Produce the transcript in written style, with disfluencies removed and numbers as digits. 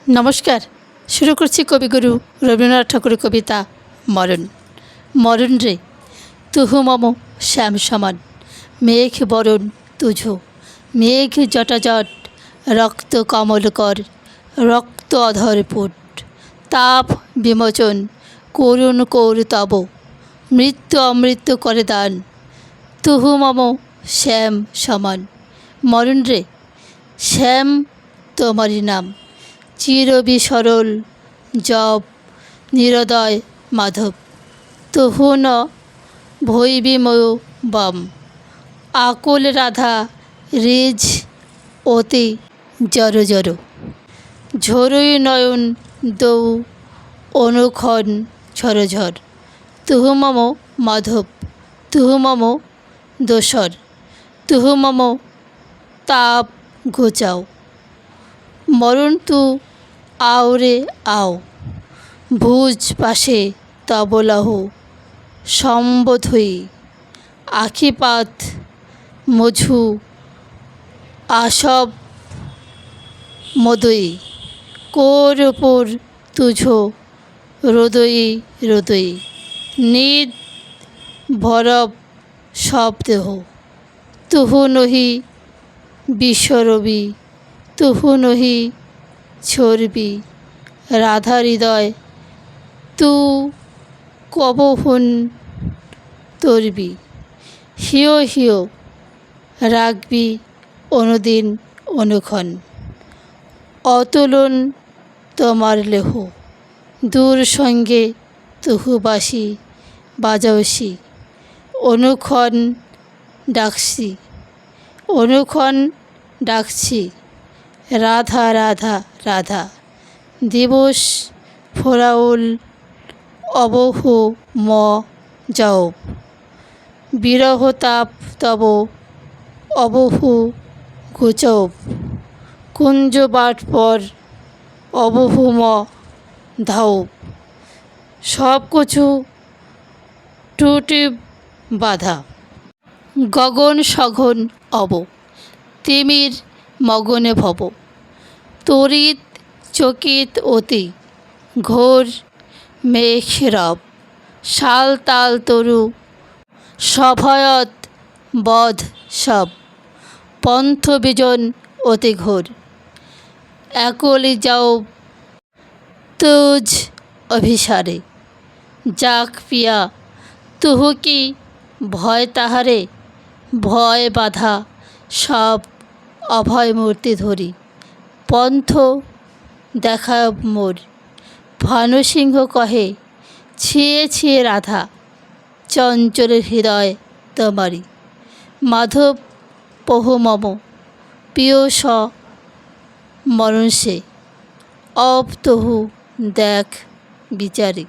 নমস্কার। শুরু করছি কবিগুরু রবীন্দ্রনাথ ঠাকুরের কবিতা মরণ। মরণ রে তুহু মম শ্যাম সমান, মেঘ বরণ তুঝো, মেঘ জটাজট, রক্ত কমলকর, রক্ত অধর পুট, তাপ বিমোচন করুণ কৌর তব, মৃত্যু অমৃত্যু করে দান, তুহু মম শ্যাম সমান। মরণ রে শ্যাম তোমারই নাম, চিরবিসরল জপ নিরোদয় মাধব, তহু ন ভৈবিময় বম, আকুল রাধা রিজ অতি জর জর, ঝরুই নয়ন দৌ অনুক্ষণ ঝরঝর, তুহু মম মাধব, তুহু মম দোসর, তুহু মম তাপ ঘুচাও। মরণ তু আও রে আও, ভুজ পাশে তবলাহ সম্বোধই, আখিপাত মঝু আসব মদই, কোর উপর তুঝো হৃদয়ী হৃদয়ী, নিদ ভরব সব দেহ, তুহু নহি বিশ্বরবি, তুহু নহি ছড়বি, রাধা হৃদয় তু কবহুন তরবি, হিয় হিয় রাখবি অনুদিন অনুক্ষণ, অতুলন তোমার লেহ, দূর সঙ্গে তুহু বাসি বাজাওসি, অনুক্ষণ ডাকছি, অনুক্ষণ ডাকছি, রাধা রাধা রাধা, দিবস ফোরাউল অবহু ম যাও, বিরহ তাপ তব অবহু ঘুচব, কুঞ্জ বাট পর অবহু ম ধাও, সব কিছু টুটি বাধা, গগন সঘন অব, তিমির মগনে ভব, তড়িৎ চকিত অতি, ঘোর মেঘ রব, শাল তাল তরু সভয়ত বধ সব, পন্থ বিজন অতি ঘোর, একলি যাও তুজ অভিসারে, যাক পিয়া তুহু কি ভয় তাহারে, ভয় বাধা সব অভয় মূর্তি ধরি, পন্থ দেখা মোর, ভানুসিংহ কহে ছিয়ে ছিয়ে রাধা, চঞ্চলের হৃদয় তোমারি, মাধব পহু মম প্রিয় স মরণ সে, অব তহু দেখ বিচারে।